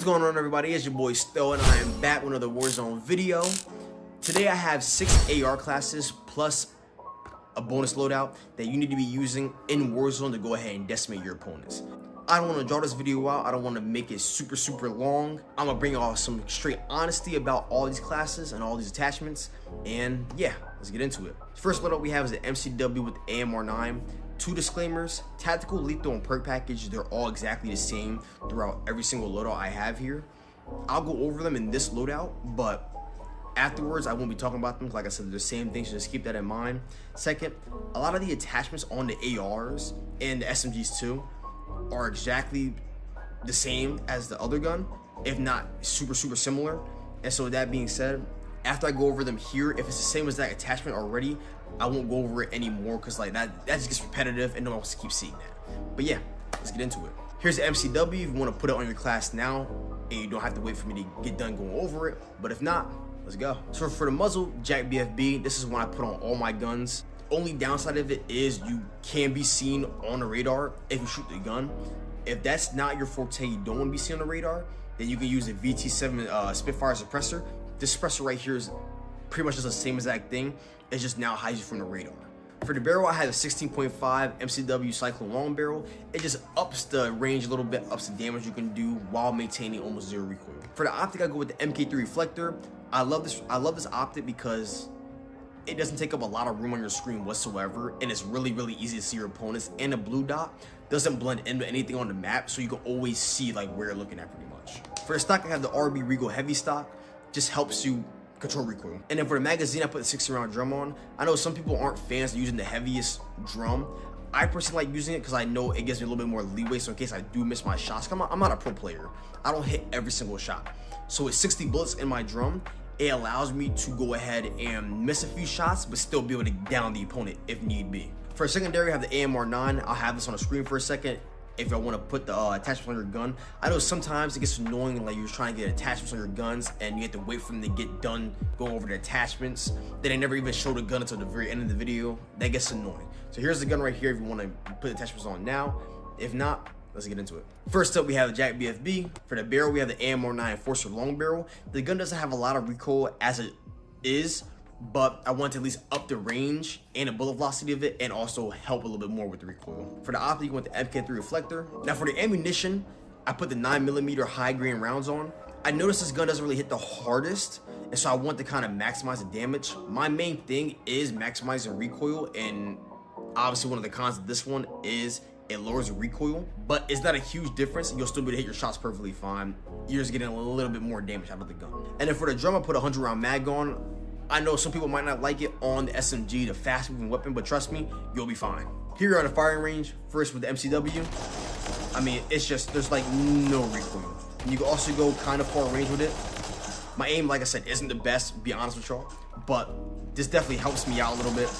What is going on, everybody? It's your boy Stow, and I am back with another Warzone video. Today I have 6 AR classes plus a bonus loadout that you need to be using in Warzone to go ahead and decimate your opponents. I don't want to draw this video out. I don't want to make it super long. I'm gonna bring y'all some straight honesty about all these classes and all these attachments, and yeah, let's get into it. First loadout we have is the MCW with the AMR9. 2 disclaimers: tactical, lethal, and perk package, they're all exactly the same throughout every single loadout I have here. I'll go over them in this loadout, but afterwards I won't be talking about them. Like I said, they're the same thing, so just keep that in mind. Second, a lot of the attachments on the ARs and the SMGs too are exactly the same as the other gun, if not super similar. And so with that being said, after I go over them here, if it's the same as that attachment already, I won't go over it anymore, because like that just gets repetitive and no one wants to keep seeing that. But yeah, let's get into it. Here's the MCW if you want to put it on your class now, and you don't have to wait for me to get done going over it. But if not, let's go. So for the muzzle, Jack BFB, this is one I put on all my guns. Only downside of it is you can be seen on the radar if you shoot the gun. If that's not your forte, you don't want to be seen on the radar, then you can use a VT7 Spitfire suppressor. This suppressor right here is pretty much just the same exact thing. It just now hides you from the radar. For the barrel, I have a 16.5 MCW Cyclone long barrel. It just ups the range a little bit, ups the damage you can do while maintaining almost 0 recoil. For the optic, I go with the MK3 reflector. I love this optic because it doesn't take up a lot of room on your screen whatsoever, and it's really easy to see your opponents. And the blue dot doesn't blend into anything on the map, so you can always see like where you're looking at pretty much. For the stock, I have the RB RECOIL heavy stock. Just helps you control recoil. And then for the magazine, I put the 60-round drum on. I know some people aren't fans of using the heaviest drum. I personally like using it because I know it gives me a little bit more leeway, so in case I do miss my shots, I'm not a pro player, I don't hit every single shot. So with 60 bullets in my drum, it allows me to go ahead and miss a few shots but still be able to down the opponent if need be. For a secondary, I have the AMR9. I'll have this on the screen for a second if I want to put the attachments on your gun. I know sometimes it gets annoying, like you're trying to get attachments on your guns and you have to wait for them to get done going over the attachments. Then they never even show the gun until the very end of the video. That gets annoying. So here's the gun right here if you want to put the attachments on now. If not, let's get into it. First up, we have the Jack BFB. For the barrel, we have the AMR9 Enforcer long barrel. The gun doesn't have a lot of recoil as it is, but I want to at least up the range and the bullet velocity of it, and also help a little bit more with the recoil. For the optic, you want the MK3 reflector. Now for the ammunition, I put the 9mm high grain rounds on. I noticed this gun doesn't really hit the hardest, and so I want to kind of maximize the damage. My main thing is maximizing recoil, and obviously one of the cons of this one is it lowers the recoil, but it's not a huge difference. You'll still be able to hit your shots perfectly fine. You're just getting a little bit more damage out of the gun. And then for the drum, I put a 100-round mag on. I know some people might not like it on the SMG, the fast moving weapon, but trust me, you'll be fine. Here on the firing range, first with the MCW, I mean, it's just, there's like no recoil. And you can also go kind of far range with it. My aim, like I said, isn't the best, to be honest with y'all, but this definitely helps me out a little bit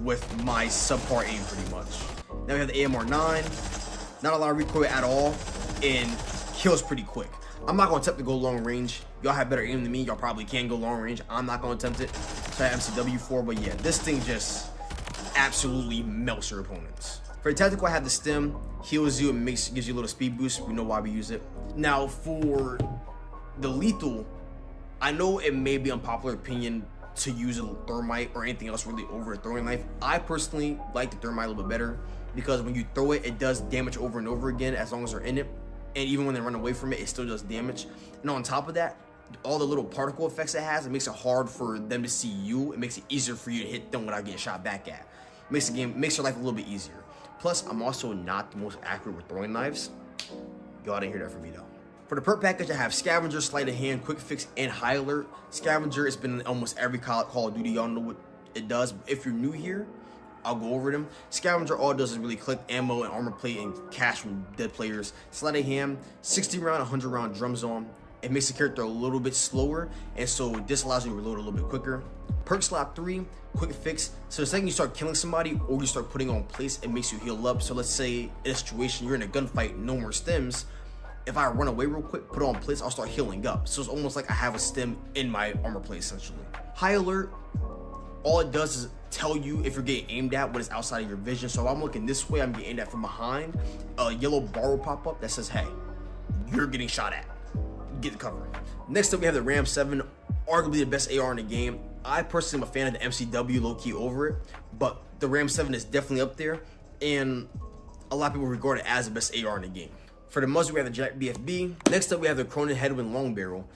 with my subpar aim pretty much. Now we have the AMR9, not a lot of recoil at all, and kills pretty quick. I'm not gonna attempt to go long range. Y'all have better aim than me. Y'all probably can go long range. I'm not gonna attempt it. So I have MCW for, but yeah, this thing just absolutely melts your opponents. For the tactical, I have the stem. Heals you and gives you a little speed boost. We know why we use it. Now for the lethal, I know it may be unpopular opinion to use a thermite or anything else really over a throwing knife. I personally like the thermite a little bit better because when you throw it, it does damage over and over again as long as they're in it. And even when they run away from it, it still does damage. And on top of that, all the little particle effects it has, it makes it hard for them to see you. It makes it easier for you to hit them without getting shot back at. Makes your life a little bit easier. Plus, I'm also not the most accurate with throwing knives. Y'all didn't hear that from me though. For the perk package, I have Scavenger, Sleight of Hand, Quick Fix, and High Alert. Scavenger, it's been in almost every Call of Duty. Y'all know what it does. If you're new here, I'll go over them. Scavenger, all it does is really collect ammo and armor plate and cash from dead players. Sleight of Hand, 60-round, 100-round drums on. It makes the character a little bit slower, and so this allows you to reload a little bit quicker. Perk slot 3, Quick Fix. So the second you start killing somebody or you start putting on plates, it makes you heal up. So let's say in a situation you're in a gunfight, no more stems. If I run away real quick, put on plates, I'll start healing up. So it's almost like I have a stem in my armor plate essentially. High Alert, all it does is tell you if you're getting aimed at when it's outside of your vision. So if I'm looking this way, I'm getting aimed at from behind, a yellow bar will pop up that says, hey, you're getting shot at. get the cover. Next up, we have the Ram 7, arguably the best AR in the game. I personally am a fan of the MCW low-key over it, but the Ram 7 is definitely up there, and a lot of people regard it as the best AR in the game. For the muzzle, we have the Jack BFB. Next up, we have the Cronin Headwind Long Barrel.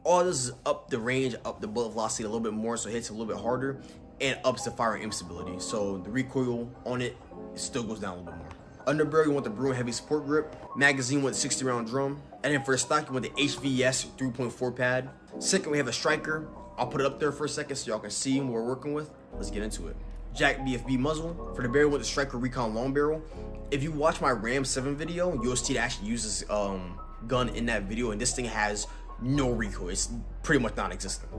All this is up the range, up the bullet velocity a little bit more, so it hits a little bit harder, and ups the fire aim stability. So the recoil on it still goes down a little bit more. Underbarrel, you want the Bruin Heavy Support Grip. Magazine with 60 round drum. And then for the stock, you want the HVS 3.4 pad. Second, we have a Striker. I'll put it up there for a second so y'all can see what we're working with. Let's get into it. Jack BFB muzzle. For the barrel with the Striker Recon Long Barrel. If you watch my Ram 7 video, you'll see it actually uses gun in that video, and this thing has no recoil. It's pretty much non-existent.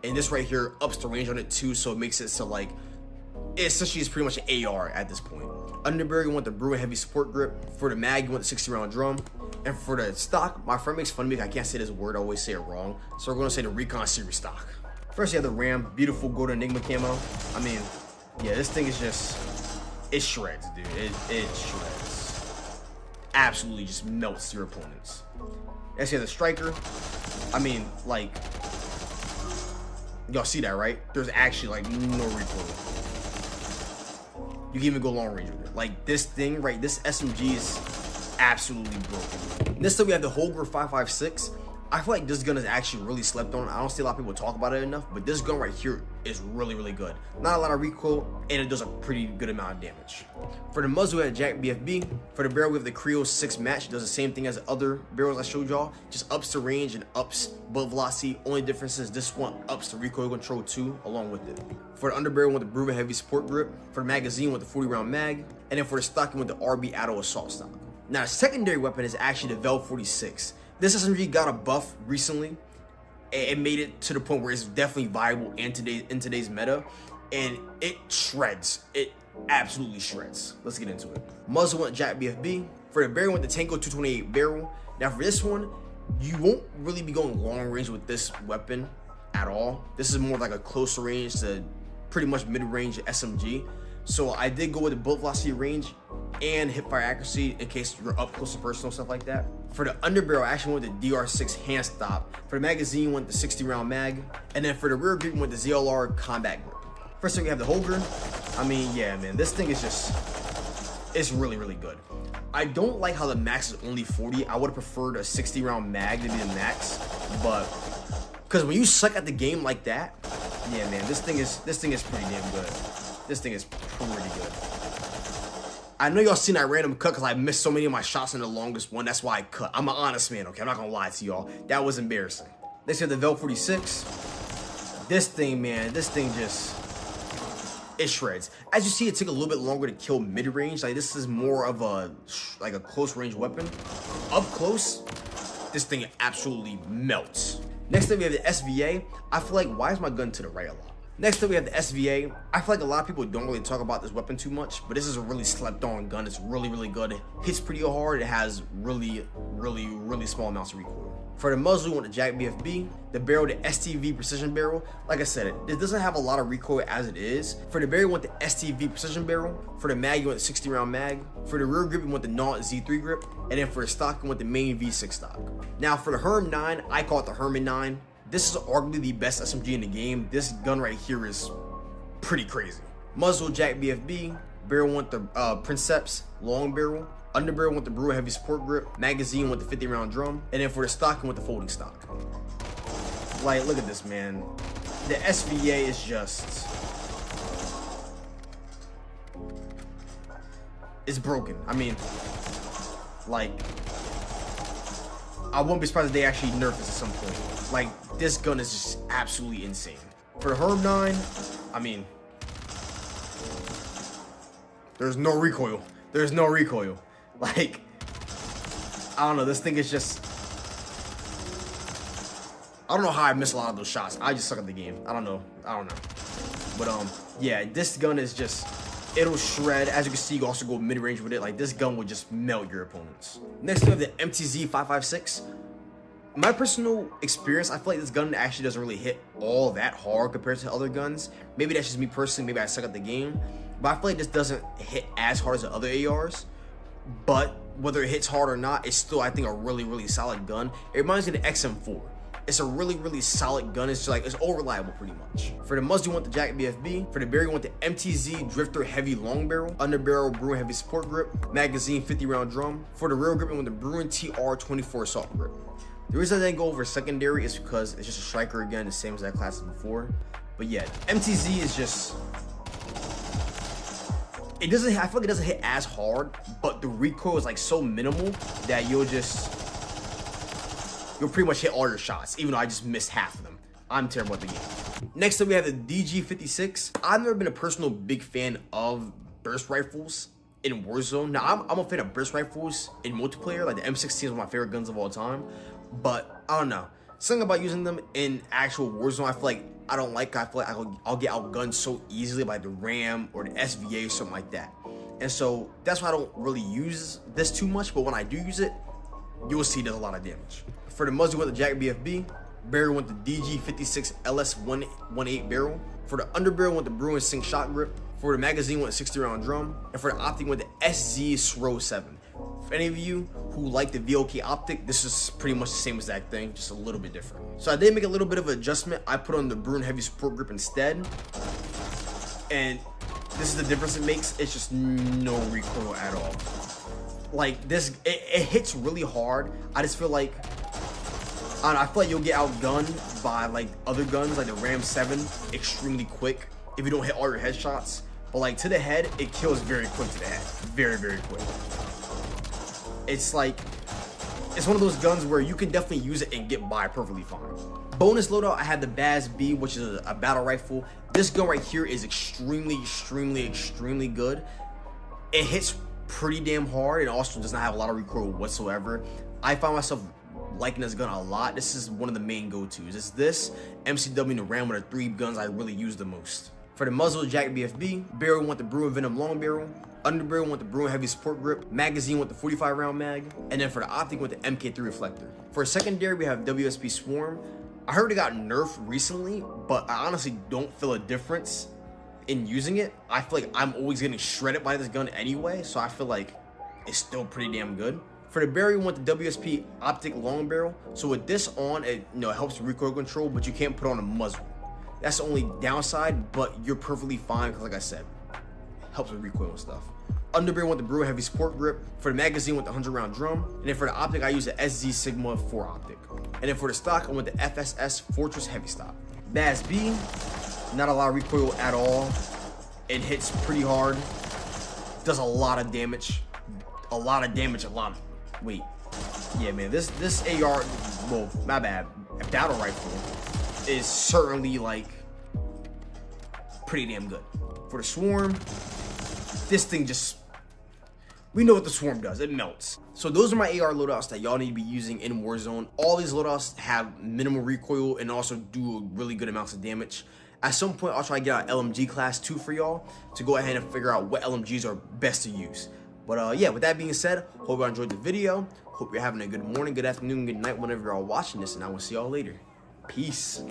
And this right here ups the range on it too, so it makes it so like it essentially is pretty much an AR at this point. Underbarrel, you want the Bruin Heavy Support Grip. For the mag, you want the 60 round drum. And for the stock, my friend makes fun of me because I can't say this word, I always say it wrong. So we're gonna say the Recon Series stock. First, you have the Ram, beautiful golden Enigma camo. I mean, yeah, this thing is just, it shreds, dude. It shreds. Absolutely just melts your opponents. Next, you have the Striker. I mean, like, y'all see that, right? There's actually like no recoil. You can even go long range with it. Like this thing, right? This SMG is absolutely broken. Next up, we have the Holger 5.56. I feel like this gun is actually really slept on. I don't see a lot of people talk about it enough, but this gun right here is really, really good. Not a lot of recoil, and it does a pretty good amount of damage. For the muzzle, we have Jack BFB. For the barrel, we have the Creo 6 match. It does the same thing as the other barrels I showed y'all. Just ups the range and ups bullet velocity. Only difference is this one ups the recoil control too, along with it. For the underbarrel, with the Bruin Heavy Support Grip. For the magazine, with the 40 round mag. And then for the stock, with the RB Addo Assault Stock. Now, the secondary weapon is actually the Vel 46. This SMG got a buff recently. It made it to the point where it's definitely viable in today's meta, and it shreds. It absolutely shreds. Let's get into it. Muzzle went Jack BFB. For the barrel went the Tango 228 barrel. Now for this one, you won't really be going long range with this weapon at all. This is more like a closer range to pretty much mid-range SMG. So I did go with the bullet velocity range and hip fire accuracy in case you're up close to personal, stuff like that. For the underbarrel, I actually went the DR6 hand stop. For the magazine, went the 60 round mag. And then for the rear grip, went the ZLR combat grip. First thing, we have the Holger. I mean, yeah, man, this thing is just, it's really, really good. I don't like how the max is only 40. I would have preferred a 60 round mag to be the max, but because when you suck at the game like that, yeah, man, this thing is pretty damn good. This thing is pretty good. I know y'all seen that random cut because I missed so many of my shots in the longest one. That's why I cut. I'm an honest man, okay? I'm not gonna lie to y'all. That was embarrassing. Next, we have the Vel 46. This thing, man, this thing just, it shreds. As you see, it took a little bit longer to kill mid-range. Like, this is more of a, like a close-range weapon. Up close, this thing absolutely melts. Next up, we have the SVA. I feel like, why is my gun to the right a lot? Next up, we have the SVA. I feel like a lot of people don't really talk about this weapon too much, but this is a really slept on gun. It's really, really good. It hits pretty hard. It has really, really, really small amounts of recoil. For the muzzle, we want the Jack BFB. The barrel, the STV Precision Barrel. Like I said, it doesn't have a lot of recoil as it is. For the barrel, we want the STV Precision Barrel. For the mag, you want the 60 round mag. For the rear grip, you want the Naught Z3 grip. And then for the stock, you want the main V6 stock. Now for the Herm 9, I call it the Herman 9. This is arguably the best SMG in the game. This gun right here is pretty crazy. Muzzle, Jack BFB. Barrel want the Princeps long barrel. Underbarrel want the Bruin Heavy Support Grip. Magazine want the 50 round drum. And then for the stock, want the folding stock. Like, look at this, man. The SVA is just, it's broken. I mean, like, I won't be surprised if they actually nerf this at some point. Like, this gun is just absolutely insane. For the Herb 9, I mean, there's no recoil. There's no recoil. Like, I don't know. This thing is just, I don't know how I miss a lot of those shots. I just suck at the game. I don't know. But yeah, this gun is just, it'll shred. As you can see, you can also go mid-range with it. Like, this gun would just melt your opponents. Next, we have the MTZ 5.56. My personal experience, I feel like this gun actually doesn't really hit all that hard compared to other guns. Maybe that's just me personally. Maybe I suck at the game. But I feel like this doesn't hit as hard as the other ARs. But whether it hits hard or not, it's still, I think, a really solid gun. It reminds me of the XM4. It's a really solid gun. It's just like, it's all reliable pretty much. For the muzzle, you want the Jack BFB. For the barrel, you want the MTZ Drifter Heavy Long Barrel. Underbarrel Bruin Heavy Support Grip. Magazine 50 round drum. For the rear grip, you want the Bruin TR24 Assault Grip. The reason I didn't go over secondary is because it's just a striker again, the same as that class as before. But yeah, MTZ is just, it doesn't, I feel like it doesn't hit as hard, but the recoil is like so minimal that you'll pretty much hit all your shots, even though I just missed half of them. I'm terrible at the game. Next up, we have the DG56. I've never been a personal big fan of burst rifles in Warzone. Now, I'm a fan of burst rifles in multiplayer. Like the M16 is one of my favorite guns of all time. But I don't know. Something about using them in actual Warzone, I feel like I don't like. I feel like I'll get outgunned so easily by the RAM or the SVA or something like that. And so that's why I don't really use this too much. But when I do use it, you'll see it does a lot of damage. For the muzzle, with the Jack BFB. Barrel with the DG56 LS18 barrel. For the underbarrel, with the Bruin Sync Shot Grip. For the magazine, with a 60 round drum. And for the optic, with the SZ SRO 7. For any of you who like the VOK optic, this is pretty much the same exact thing, just a little bit different. So I did make a little bit of an adjustment. I put on the Bruin Heavy Support Grip instead. And this is the difference it makes. It's just no recoil at all. Like this, it hits really hard. I just feel like, I feel like you'll get outgunned by like other guns, like the Ram 7, extremely quick if you don't hit all your headshots. But like to the head, it kills very quick to the head, very quick. It's like, it's one of those guns where you can definitely use it and get by perfectly fine. Bonus loadout, I had the Baz B, which is a battle rifle. This gun right here is extremely good. It hits pretty damn hard and also does not have a lot of recoil whatsoever. I find myself liking this gun a lot. This is one of the main go-tos. It's this, MCW, and the Ram are the three guns I really use the most. For the muzzle, Jack BFB. Barrel, want the Bruin Venom Long Barrel. Underbarrel, want the Bruin Heavy Support Grip. Magazine, with the 45 round mag. And then for the optic, with the MK3 reflector. For a secondary, we have WSP Swarm. I heard it got nerfed recently, but I honestly don't feel a difference in using it. I feel like I'm always getting shredded by this gun anyway, so I feel like it's still pretty damn good. For the barrel, you want the WSP Optic Long Barrel. So with this on, it it helps recoil control, but you can't put on a muzzle. That's the only downside, but you're perfectly fine because, like I said, it helps with recoil and stuff. Underbarrel with the Bruin Heavy Support Grip. For the magazine, with the 100 round drum. And then for the optic, I use the SZ Sigma 4 optic. And then for the stock, I want the FSS Fortress Heavy Stock. Baz B, not a lot of recoil at all. It hits pretty hard. Does a lot of damage. Wait. Yeah, man, this AR, well, my bad, a battle rifle is certainly like pretty damn good. For the Swarm, this thing just, we know what the Swarm does, it melts. So those are my AR loadouts that y'all need to be using in Warzone. All these loadouts have minimal recoil and also do really good amounts of damage. At some point, I'll try to get out LMG class 2 for y'all to go ahead and figure out what LMGs are best to use. But yeah, with that being said, hope you enjoyed the video. Hope you're having a good morning, good afternoon, good night whenever you're all watching this, and I will see y'all later. Peace.